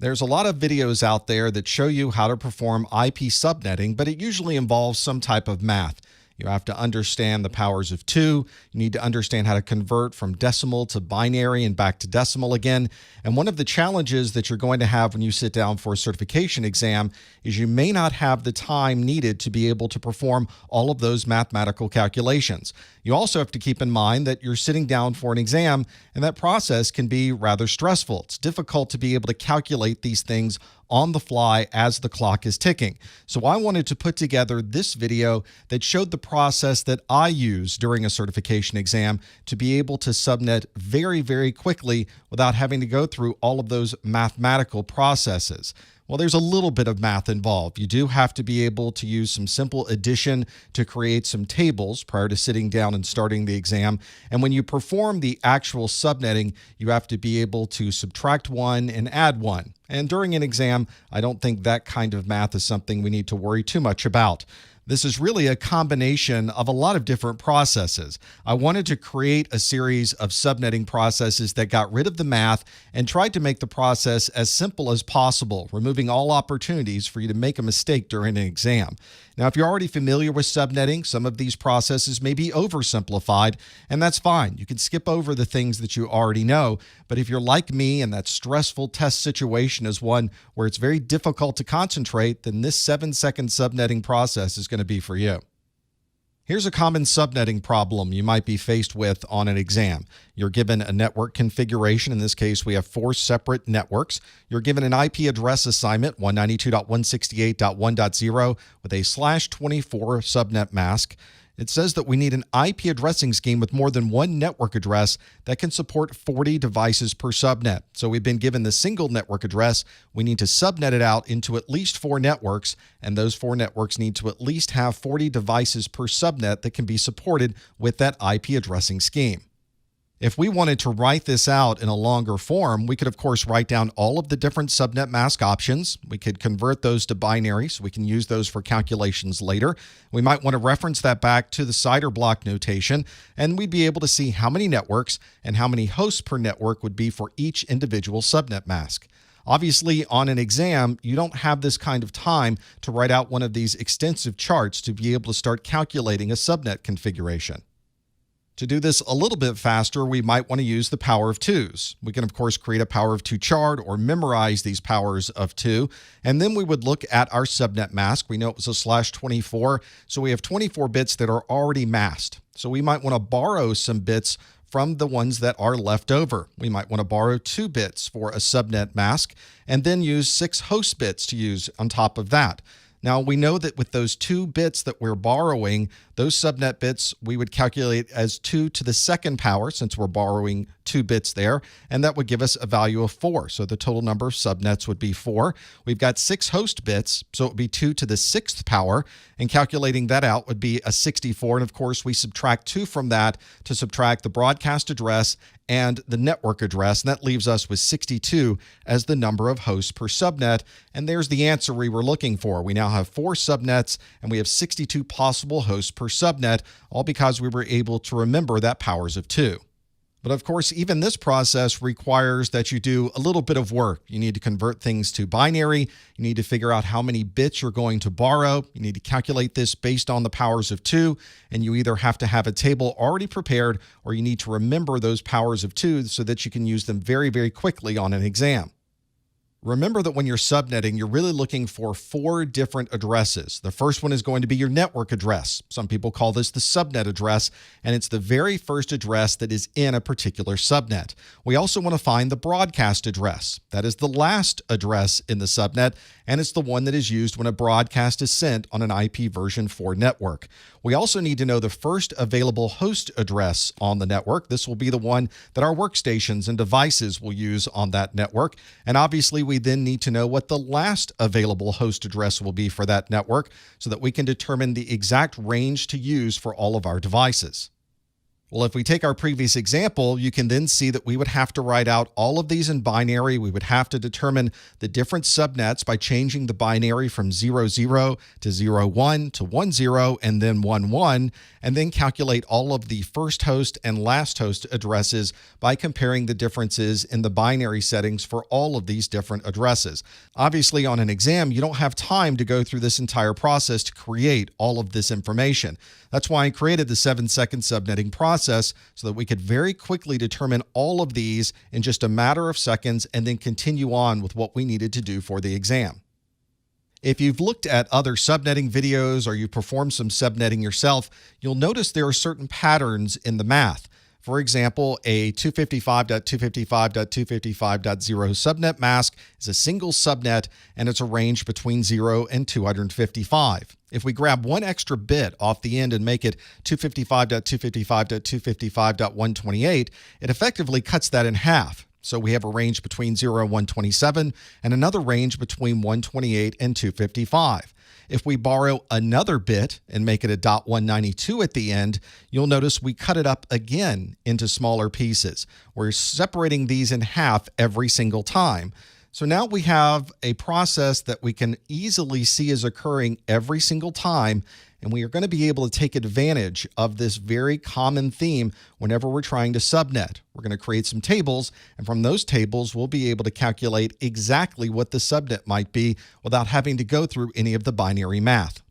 There's a lot of videos out there that show you how to perform IP subnetting, but it usually involves some type of math. You have to understand the powers of 2. You need to understand how to convert from decimal to binary and back to decimal again. And one of the challenges that you're going to have when you sit down for a certification exam is you may not have the time needed to be able to perform all of those mathematical calculations. You also have to keep in mind that you're sitting down for an exam, and that process can be rather stressful. It's difficult to be able to calculate these things on the fly as the clock is ticking. So I wanted to put together this video that showed the process that I use during a certification exam to be able to subnet very, very quickly without having to go through all of those mathematical processes. Well, there's a little bit of math involved. You do have to be able to use some simple addition to create some tables prior to sitting down and starting the exam. And when you perform the actual subnetting, you have to be able to subtract 1 and add 1. And during an exam, I don't think that kind of math is something we need to worry too much about. This is really a combination of a lot of different processes. I wanted to create a series of subnetting processes that got rid of the math and tried to make the process as simple as possible, removing all opportunities for you to make a mistake during an exam. Now, if you're already familiar with subnetting, some of these processes may be oversimplified, and that's fine. You can skip over the things that you already know. But if you're like me and that stressful test situation is one where it's very difficult to concentrate, then this 7-second subnetting process is going to be for you. Here's a common subnetting problem you might be faced with on an exam. You're given a network configuration. In this case, we have 4 separate networks. You're given an IP address assignment, 192.168.1.0, with a /24 subnet mask. It says that we need an IP addressing scheme with more than one network address that can support 40 devices per subnet. So we've been given the single network address. We need to subnet it out into at least 4 networks, and those 4 networks need to at least have 40 devices per subnet that can be supported with that IP addressing scheme. If we wanted to write this out in a longer form, we could, of course, write down all of the different subnet mask options. We could convert those to binary so we can use those for calculations later. We might want to reference that back to the CIDR block notation, and we'd be able to see how many networks and how many hosts per network would be for each individual subnet mask. Obviously, on an exam, you don't have this kind of time to write out one of these extensive charts to be able to start calculating a subnet configuration. To do this a little bit faster, we might want to use the power of 2s. We can, of course, create a power of 2 chart or memorize these powers of 2. And then we would look at our subnet mask. We know it was a /24, so we have 24 bits that are already masked. So we might want to borrow some bits from the ones that are left over. We might want to borrow 2 bits for a subnet mask and then use 6 host bits to use on top of that. Now, we know that with those 2 bits that we're borrowing, those subnet bits we would calculate as 2 to the 2nd power, since we're borrowing 2 bits there, and that would give us a value of 4. So the total number of subnets would be 4. We've got 6 host bits, so it would be 2 to the 6th power, and calculating that out would be a 64. And of course, we subtract 2 from that to subtract the broadcast address and the network address, and that leaves us with 62 as the number of hosts per subnet. And there's the answer we were looking for. We now have 4 subnets, and we have 62 possible hosts per subnet, all because we were able to remember that powers of 2. But of course, even this process requires that you do a little bit of work. You need to convert things to binary. You need to figure out how many bits you're going to borrow. You need to calculate this based on the powers of 2. And you either have to have a table already prepared, or you need to remember those powers of 2 so that you can use them very, very quickly on an exam. Remember that when you're subnetting, you're really looking for 4 different addresses. The first one is going to be your network address. Some people call this the subnet address, and it's the very first address that is in a particular subnet. We also want to find the broadcast address. That is the last address in the subnet, and it's the one that is used when a broadcast is sent on an IP version 4 network. We also need to know the first available host address on the network. This will be the one that our workstations and devices will use on that network. And obviously, we then need to know what the last available host address will be for that network so that we can determine the exact range to use for all of our devices. Well, if we take our previous example, you can then see that we would have to write out all of these in binary. We would have to determine the different subnets by changing the binary from 00 to 01 to 10 and then 11, and then calculate all of the first host and last host addresses by comparing the differences in the binary settings for all of these different addresses. Obviously, on an exam, you don't have time to go through this entire process to create all of this information. That's why I created the 7-second subnetting process so that we could very quickly determine all of these in just a matter of seconds and then continue on with what we needed to do for the exam. If you've looked at other subnetting videos or you've performed some subnetting yourself, you'll notice there are certain patterns in the math. For example, a 255.255.255.0 subnet mask is a single subnet and it's arranged between 0 and 255. If we grab one extra bit off the end and make it 255.255.255.128, it effectively cuts that in half. So we have a range between 0 and 127 and another range between 128 and 255. If we borrow another bit and make it a .192 at the end, you'll notice we cut it up again into smaller pieces. We're separating these in half every single time. So now we have a process that we can easily see is occurring every single time, and we are going to be able to take advantage of this very common theme whenever we're trying to subnet. We're going to create some tables, and from those tables, we'll be able to calculate exactly what the subnet might be without having to go through any of the binary math.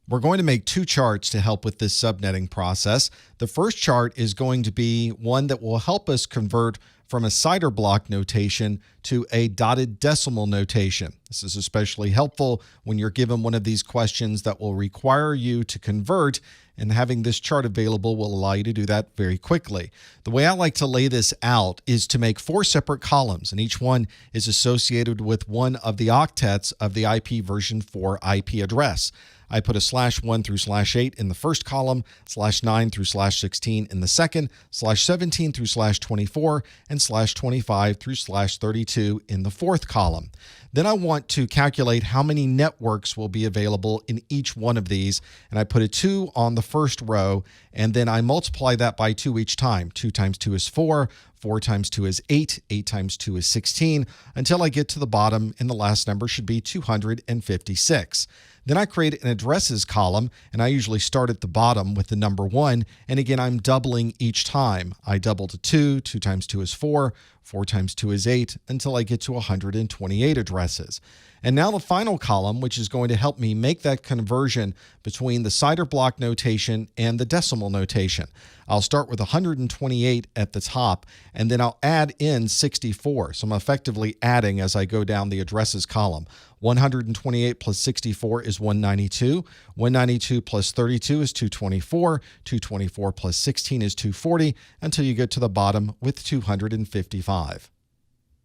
We're going to make two charts to help with this subnetting process. The first chart is going to be one that will help us convert from a cider block notation to a dotted decimal notation. This is especially helpful when you're given one of these questions that will require you to convert, and having this chart available will allow you to do that very quickly. The way I like to lay this out is to make 4 separate columns, and each one is associated with one of the octets of the IP version 4 IP address. I put a /1 through /8 in the first column, /9 through /16 in the second, /17 through /24, and /25 through /32 in the fourth column. Then I want to calculate how many networks will be available in each one of these, and I put a 2 on the first row, and then I multiply that by 2 each time. 2 times 2 is 4, 4 times 2 is 8, 8 times 2 is 16, until I get to the bottom, and the last number should be 256. Then I create an addresses column, and I usually start at the bottom with the number 1, and again, I'm doubling each time. I double to 2, 2 times 2 is 4, 4 times 2 is 8, until I get to 128 addresses. And now the final column, which is going to help me make that conversion between the cider block notation and the decimal notation. I'll start with 128 at the top, and then I'll add in 64. So I'm effectively adding as I go down the addresses column. 128 plus 64 is 192. 192 plus 32 is 224. 224 plus 16 is 240, until you get to the bottom with 255.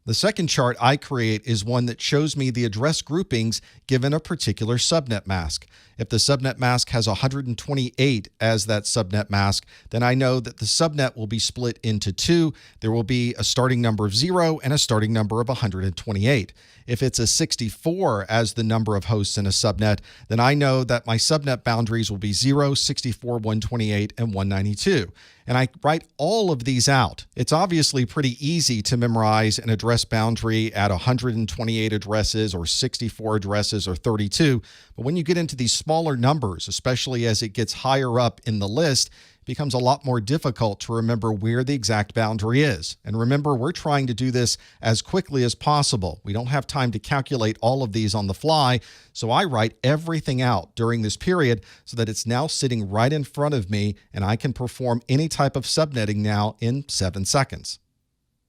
The second chart I create is one that shows me the address groupings given a particular subnet mask. If the subnet mask has 128 as that subnet mask, then I know that the subnet will be split into 2. There will be a starting number of 0 and a starting number of 128. If it's a 64 as the number of hosts in a subnet, then I know that my subnet boundaries will be 0, 64, 128, and 192. And I write all of these out. It's obviously pretty easy to memorize an address boundary at 128 addresses or 64 addresses or 32. But when you get into these smaller numbers, especially as it gets higher up in the list, it becomes a lot more difficult to remember where the exact boundary is. And remember, we're trying to do this as quickly as possible. We don't have time to calculate all of these on the fly, so I write everything out during this period so that it's now sitting right in front of me and I can perform any type of subnetting now in 7 seconds.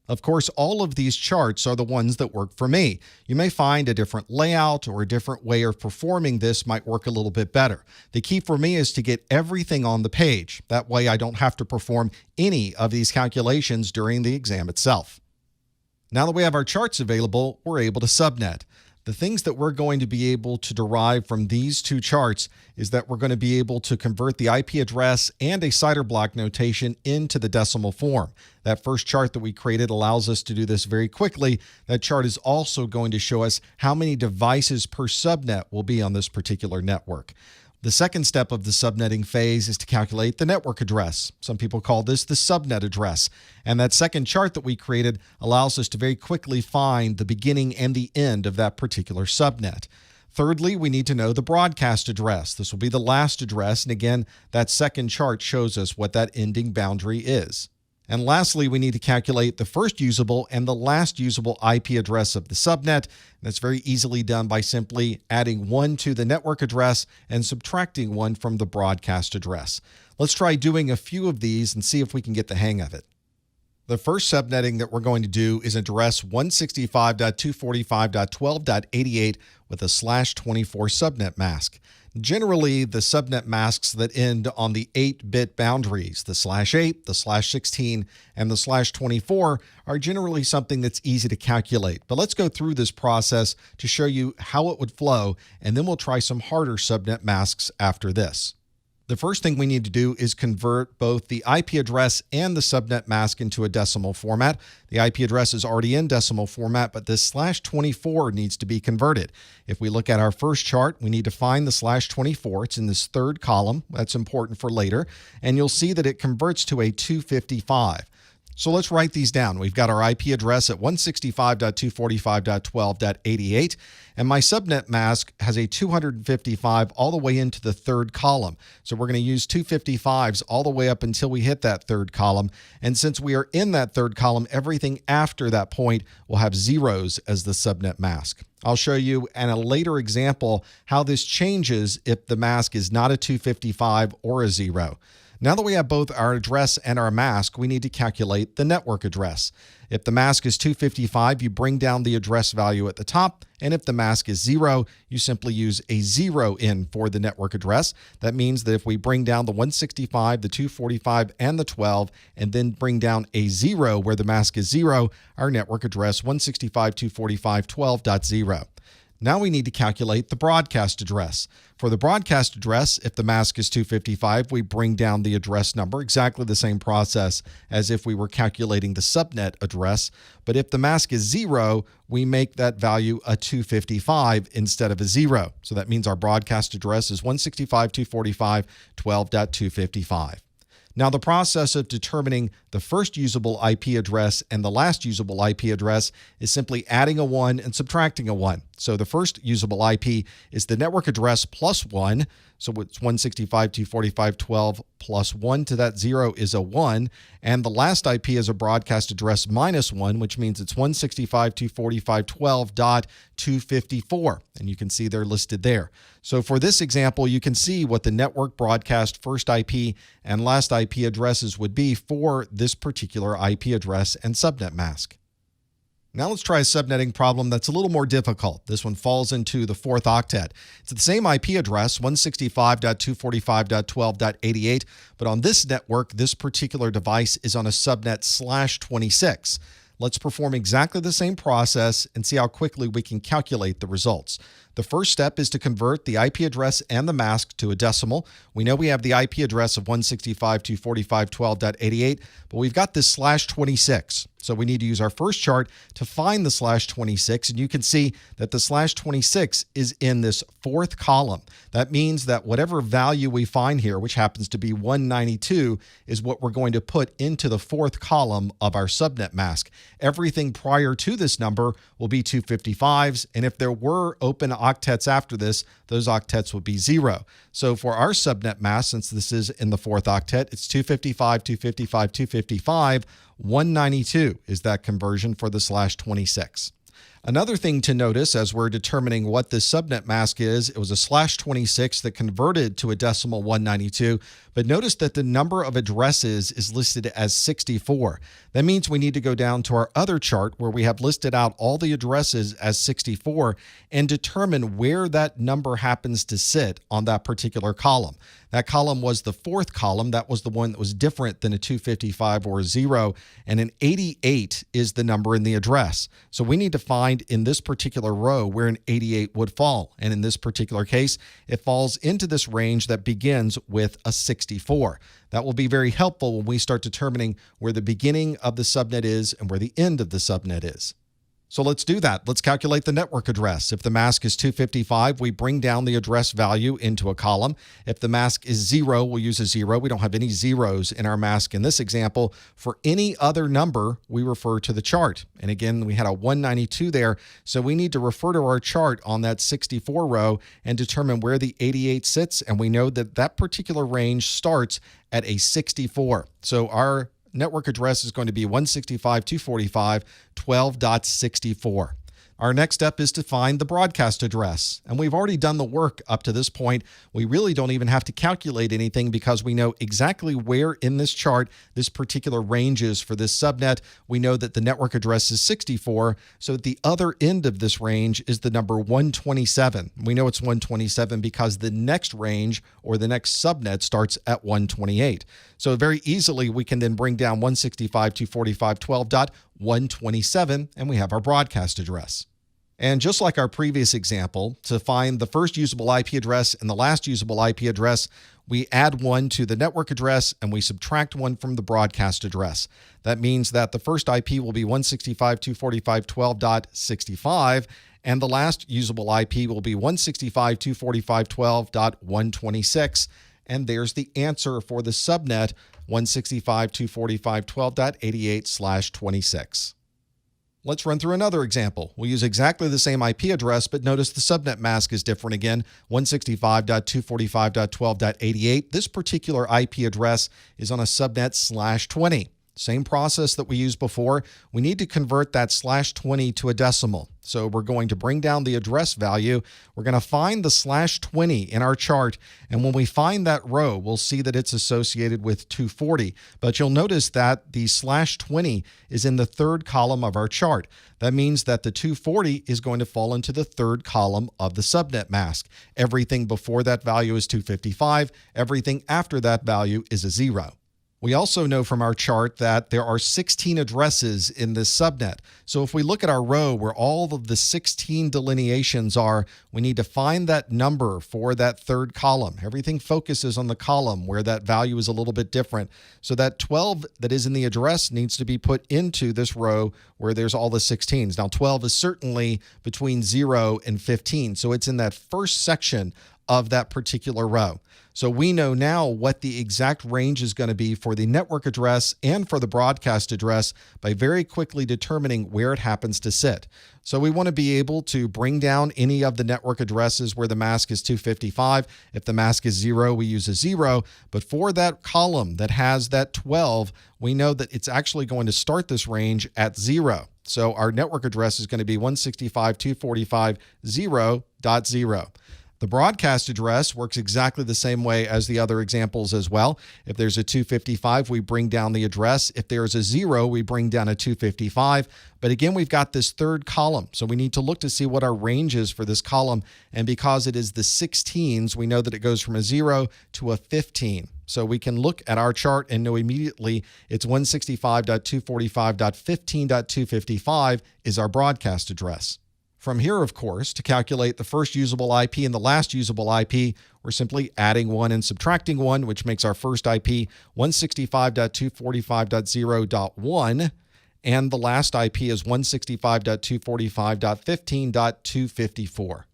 Of course, all of these charts are the ones that work for me. You may find a different layout or a different way of performing this might work a little bit better. The key for me is to get everything on the page. That way I don't have to perform any of these calculations during the exam itself. Now that we have our charts available, we're able to subnet. The things that we're going to be able to derive from these two charts is that we're going to be able to convert the IP address and a cider block notation into the decimal form. That first chart that we created allows us to do this very quickly. That chart is also going to show us how many devices per subnet will be on this particular network. The second step of the subnetting phase is to calculate the network address. Some people call this the subnet address. And that second chart that we created allows us to very quickly find the beginning and the end of that particular subnet. Thirdly, we need to know the broadcast address. This will be the last address. And again, that second chart shows us what that ending boundary is. And lastly, we need to calculate the first usable and the last usable IP address of the subnet. That's very easily done by simply adding 1 to the network address and subtracting 1 from the broadcast address. Let's try doing a few of these and see if we can get the hang of it. The first subnetting that we're going to do is address 165.245.12.88 with a /24 subnet mask. Generally, the subnet masks that end on the 8-bit boundaries, the /8, the /16, and the /24, are generally something that's easy to calculate. But let's go through this process to show you how it would flow, and then we'll try some harder subnet masks after this. The first thing we need to do is convert both the IP address and the subnet mask into a decimal format. The IP address is already in decimal format, but this /24 needs to be converted. If we look at our first chart, we need to find the /24. It's in this third column. That's important for later. And you'll see that it converts to a 255. So let's write these down. We've got our IP address at 165.245.12.88, and my subnet mask has a 255 all the way into the third column. So we're going to use 255s all the way up until we hit that third column. And since we are in that third column, everything after that point will have zeros as the subnet mask. I'll show you in a later example how this changes if the mask is not a 255 or a 0. Now that we have both our address and our mask, we need to calculate the network address. If the mask is 255, you bring down the address value at the top, and if the mask is 0, you simply use a 0 in for the network address. That means that if we bring down the 165, the 245, and the 12, and then bring down a 0 where the mask is 0, our network address 165.245.12.0. Now we need to calculate the broadcast address. For the broadcast address, if the mask is 255, we bring down the address number, exactly the same process as if we were calculating the subnet address. But if the mask is 0, we make that value a 255 instead of a 0. So that means our broadcast address is 165.245.12.255. Now, the process of determining the first usable IP address and the last usable IP address is simply adding a 1 and subtracting a 1. So the first usable IP is the network address plus 1. So it's 165.245.12 plus 1 to that 0 is a 1. And the last IP is a broadcast address minus 1, which means it's 165.245.12.254. And you can see they're listed there. So for this example, you can see what the network broadcast first IP and last IP addresses would be for this particular IP address and subnet mask. Now let's try a subnetting problem that's a little more difficult. This one falls into the 4th octet. It's the same IP address, 165.245.12.88, but on this network, this particular device is on a subnet /26. Let's perform exactly the same process and see how quickly we can calculate the results. The first step is to convert the IP address and the mask to a decimal. We know we have the IP address of 165.245.12.88, but we've got this /26. So we need to use our first chart to find the /26, and you can see that the /26 is in this 4th column. That means that whatever value we find here, which happens to be 192, is what we're going to put into the 4th column of our subnet mask. Everything prior to this number will be 255s, and if there were open octets after this, those octets would be 0. So for our subnet mask, since this is in the 4th octet, it's 255, 255, 255, 192 is that conversion for the /26. Another thing to notice as we're determining what this subnet mask is, it was a /26 that converted to a decimal 192, but notice that the number of addresses is listed as 64. That means we need to go down to our other chart where we have listed out all the addresses as 64 and determine where that number happens to sit on that particular column. That column was the 4th column. That was the one that was different than a 255 or a 0, and an 88 is the number in the address. So we need to find in this particular row where an 88 would fall, and in this particular case, it falls into this range that begins with a 64. That will be very helpful when we start determining where the beginning of the subnet is and where the end of the subnet is. So let's do that. Let's calculate the network address. If the mask is 255, we bring down the address value into a column. If the mask is 0, we'll use a 0. We don't have any zeros in our mask in this example. For any other number, we refer to the chart. And again, we had a 192 there, so we need to refer to our chart on that 64 row and determine where the 88 sits, and we know that that particular range starts at a 64. So our network address is going to be 165.245.12.64. Our next step is to find the broadcast address. And we've already done the work up to this point. We really don't even have to calculate anything because we know exactly where in this chart this particular range is for this subnet. We know that the network address is 64, so at the other end of this range is the number 127. We know it's 127 because the next range or the next subnet starts at 128. So very easily we can then bring down 165.245.12.127 and we have our broadcast address. And just like our previous example, to find the first usable IP address and the last usable IP address, we add one to the network address and we subtract one from the broadcast address. That means that the first IP will be 165.245.12.65, and the last usable IP will be 165.245.12.126. And there's the answer for the subnet 165.245.12.88/26. Let's run through another example. We'll use exactly the same IP address, but notice the subnet mask is different again, 165.245.12.88. This particular IP address is on a subnet /20. Same process that we used before. We need to convert that /20 to a decimal. So we're going to bring down the address value. We're going to find the /20 in our chart. And when we find that row, we'll see that it's associated with 240. But you'll notice that the /20 is in the third column of our chart. That means that the 240 is going to fall into the third column of the subnet mask. Everything before that value is 255. Everything after that value is a 0. We also know from our chart that there are 16 addresses in this subnet. So if we look at our row where all of the 16 delineations are, we need to find that number for that third column. Everything focuses on the column where that value is a little bit different. So that 12 that is in the address needs to be put into this row where there's all the 16s. Now 12 is certainly between 0 and 15. So it's in that first section of that particular row. So we know now what the exact range is going to be for the network address and for the broadcast address by very quickly determining where it happens to sit. So we want to be able to bring down any of the network addresses where the mask is 255. If the mask is 0, we use a 0. But for that column that has that 12, we know that it's actually going to start this range at 0. So our network address is going to be 165.245.0.0. The broadcast address works exactly the same way as the other examples as well. If there's a 255, we bring down the address. If there's a 0, we bring down a 255. But again, we've got this third column, so we need to look to see what our range is for this column. And because it is the 16s, we know that it goes from a 0 to a 15. So we can look at our chart and know immediately it's 165.245.15.255 is our broadcast address. From here, of course, to calculate the first usable IP and the last usable IP, we're simply adding one and subtracting one, which makes our first IP 165.245.0.1, and the last IP is 165.245.15.254.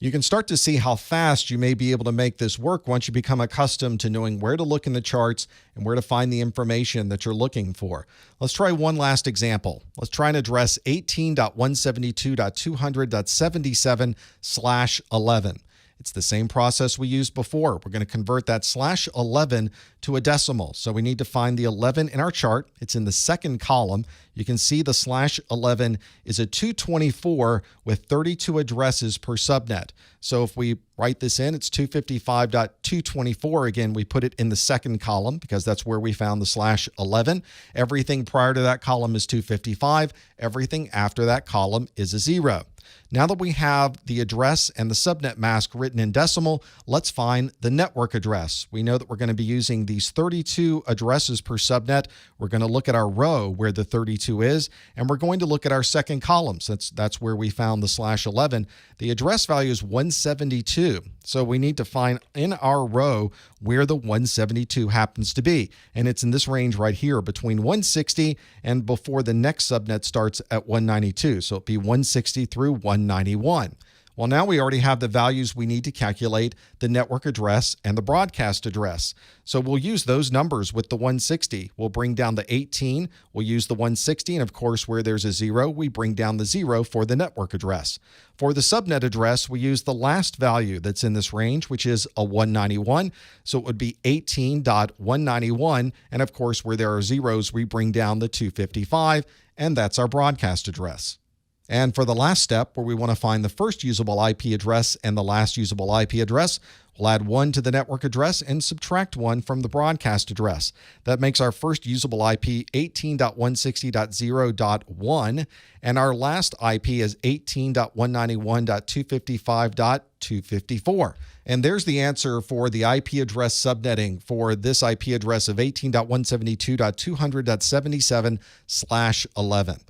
You can start to see how fast you may be able to make this work once you become accustomed to knowing where to look in the charts and where to find the information that you're looking for. Let's try one last example. Let's try and address 18.172.200.77/11. It's the same process we used before. We're going to convert that /11 to a decimal. So we need to find the 11 in our chart. It's in the second column. You can see the /11 is a 224 with 32 addresses per subnet. So if we write this in, it's 255.224. Again, we put it in the second column because that's where we found the /11. Everything prior to that column is 255. Everything after that column is a 0. Now that we have the address and the subnet mask written in decimal, let's find the network address. We know that we're going to be using these 32 addresses per subnet. We're going to look at our row where the 32 is, and we're going to look at our second column. That's where we found the /11. The address value is 172. So we need to find in our row where the 172 happens to be. And it's in this range right here between 160 and before the next subnet starts at 192. So it'll be 160 through 191. Well, now we already have the values we need to calculate the network address and the broadcast address. So we'll use those numbers with the 160. We'll bring down the 18. We'll use the 160. And of course, where there's a 0, we bring down the 0 for the network address. For the subnet address, we use the last value that's in this range, which is a 191. So it would be 18.191. And of course, where there are zeros, we bring down the 255. And that's our broadcast address. And for the last step, where we want to find the first usable IP address and the last usable IP address, we'll add 1 to the network address and subtract 1 from the broadcast address. That makes our first usable IP 18.160.0.1, and our last IP is 18.191.255.254. And there's the answer for the IP address subnetting for this IP address of 18.172.200.77/11.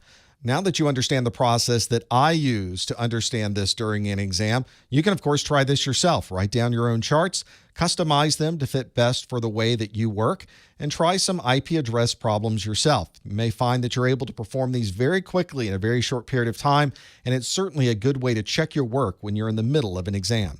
Now that you understand the process that I use to understand this during an exam, you can, of course, try this yourself. Write down your own charts, customize them to fit best for the way that you work, and try some IP address problems yourself. You may find that you're able to perform these very quickly in a very short period of time, and it's certainly a good way to check your work when you're in the middle of an exam.